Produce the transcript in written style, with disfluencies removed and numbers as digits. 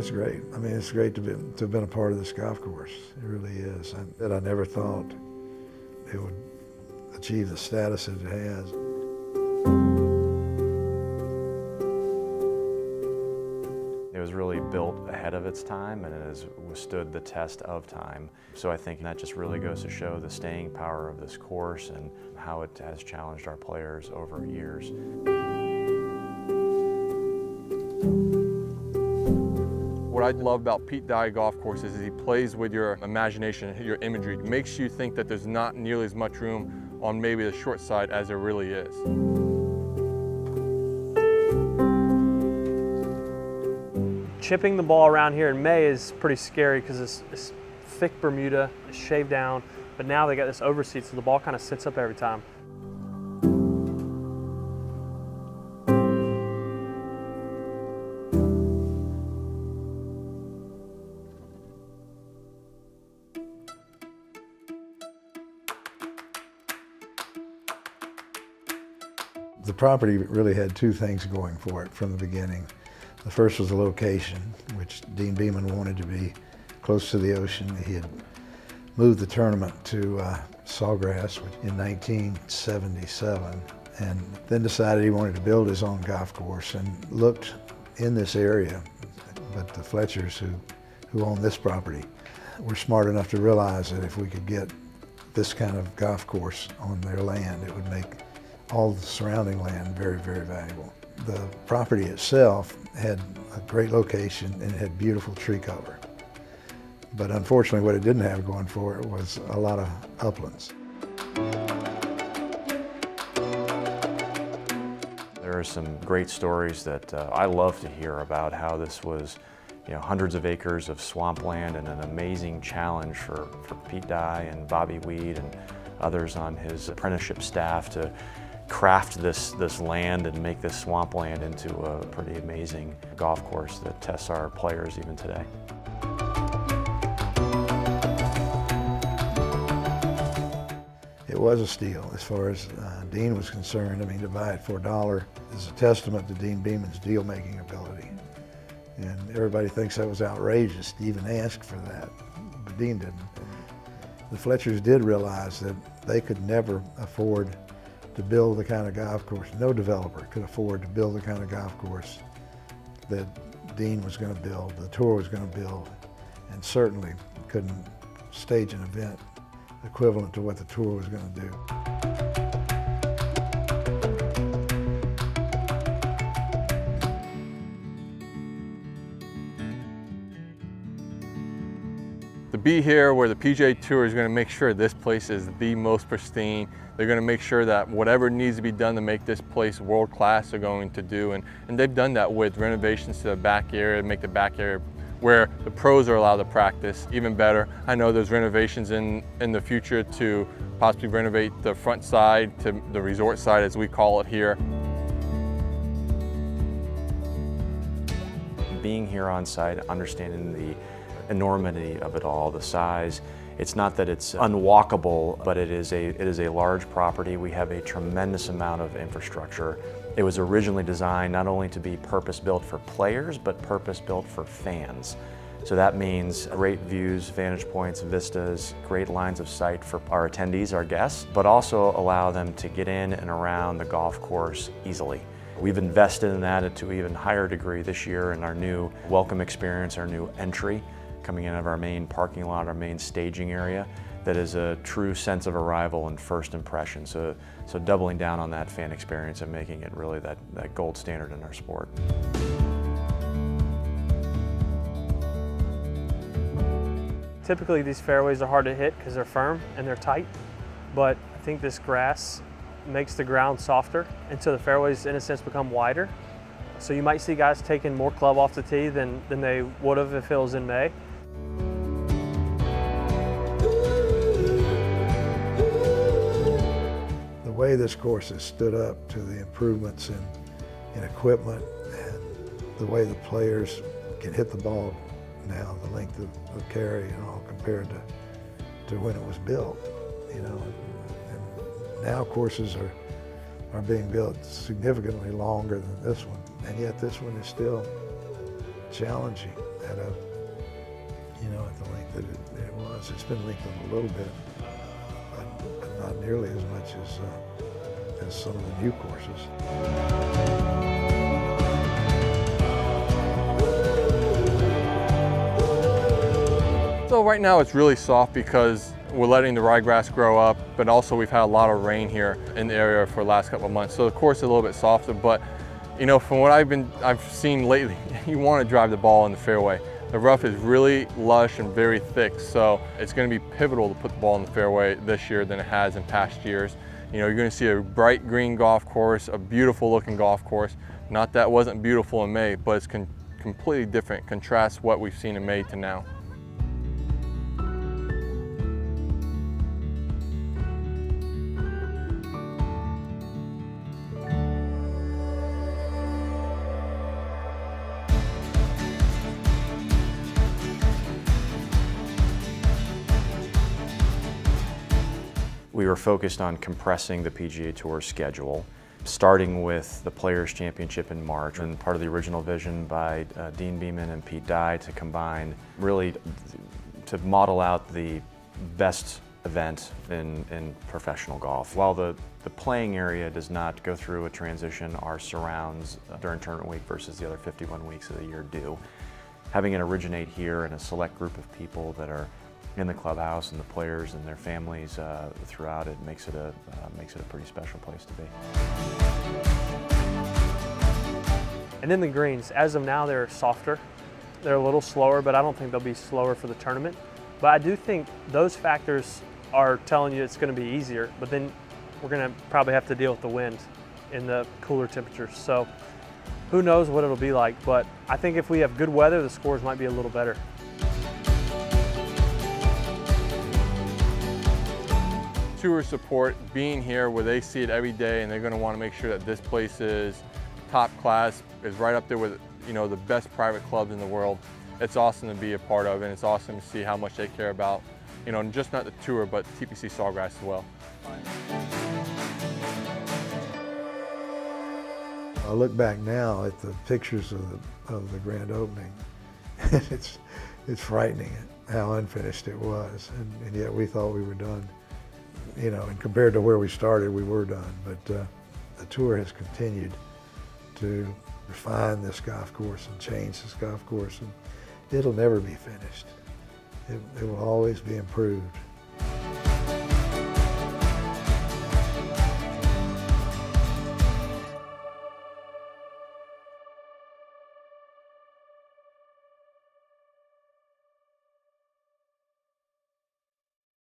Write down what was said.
it's great. I mean, it's great to have been a part of this golf course. It really is. I never thought it would achieve the status that it has. It was really built ahead of its time, and it has withstood the test of time. So I think that just really goes to show the staying power of this course and how it has challenged our players over years. What I love about Pete Dye golf courses is he plays with your imagination, your imagery. It makes you think that there's not nearly as much room on maybe the short side as there really is. Chipping the ball around here in May is pretty scary because it's thick Bermuda, it's shaved down, but now they got this overseat so the ball kind of sits up every time. The property really had two things going for it from the beginning. The first was the location, which Dean Beman wanted to be close to the ocean. He had moved the tournament to Sawgrass in 1977, and then decided he wanted to build his own golf course and looked in this area. But the Fletchers, who own this property, were smart enough to realize that if we could get this kind of golf course on their land, it would make all the surrounding land very, very valuable. The property itself had a great location and it had beautiful tree cover. But unfortunately, what it didn't have going for it was a lot of uplands. There are some great stories that I love to hear about how this was, hundreds of acres of swampland and an amazing challenge for Pete Dye and Bobby Weed and others on his apprenticeship staff to craft this land and make this swampland into a pretty amazing golf course that tests our players even today. It was a steal as far as Dean was concerned. I mean, to buy it for $1 is a testament to Dean Beman's deal-making ability. And everybody thinks that was outrageous to even ask for that, but Dean didn't. The Fletchers did realize that they could never afford to build the kind of golf course. No developer could afford to build the kind of golf course that Dean was going to build, the tour was going to build, and certainly couldn't stage an event equivalent to what the tour was going to do. To be here where the PGA Tour is going to make sure this place is the most pristine. They're going to make sure that whatever needs to be done to make this place world class they're going to do. And they've done that with renovations to the back area, make the back area where the pros are allowed to practice even better. I know there's renovations in the future to possibly renovate the front side to the resort side, as we call it here. Being here on site, understanding the enormity of it all, the size. It's not that it's unwalkable, but it is a large property. We have a tremendous amount of infrastructure. It was originally designed not only to be purpose-built for players, but purpose-built for fans. So that means great views, vantage points, vistas, great lines of sight for our attendees, our guests, but also allow them to get in and around the golf course easily. We've invested in that to an even higher degree this year in our new welcome experience, our new entry, coming in out of our main parking lot, our main staging area, that is a true sense of arrival and first impression. So doubling down on that fan experience and making it really that gold standard in our sport. Typically these fairways are hard to hit because they're firm and they're tight, but I think this grass makes the ground softer, and so the fairways in a sense become wider. So you might see guys taking more club off the tee than they would have if it was in May. The way this course has stood up to the improvements in equipment and the way the players can hit the ball now, the length of carry and all compared to when it was built, you know. And now courses are being built significantly longer than this one, and yet this one is still challenging at a, at the length that it was. It's been lengthened a little bit, but not nearly as much as some of the new courses. So right now it's really soft because we're letting the ryegrass grow up, but also we've had a lot of rain here in the area for the last couple of months. So the course is a little bit softer, but from what I've seen lately, you want to drive the ball in the fairway. The rough is really lush and very thick, so it's going to be pivotal to put the ball in the fairway this year than it has in past years. You're going to see a bright green golf course, a beautiful looking golf course. Not that it wasn't beautiful in May, but it's completely different. Contrasts what we've seen in May to now. We were focused on compressing the PGA Tour schedule, starting with the Players' Championship in March, and part of the original vision by Dean Beeman and Pete Dye to combine, really to model out the best event in professional golf. While the playing area does not go through a transition, our surrounds during tournament week versus the other 51 weeks of the year do. Having it originate here in a select group of people that are in the clubhouse and the players and their families throughout it makes it a pretty special place to be. And then the greens, as of now, they're softer. They're a little slower, but I don't think they'll be slower for the tournament. But I do think those factors are telling you it's going to be easier, but then we're going to probably have to deal with the wind in the cooler temperatures. So who knows what it'll be like, but I think if we have good weather, the scores might be a little better. Tour support being here where they see it every day, and they're going to want to make sure that this place is top class, is right up there with the best private clubs in the world. It's awesome to be a part of, and it's awesome to see how much they care about, just not the tour, but TPC Sawgrass as well. I look back now at the pictures of the grand opening, and it's frightening how unfinished it was, and yet we thought we were done. And compared to where we started, we were done. But the tour has continued to refine this golf course and change this golf course, and it'll never be finished. It will always be improved.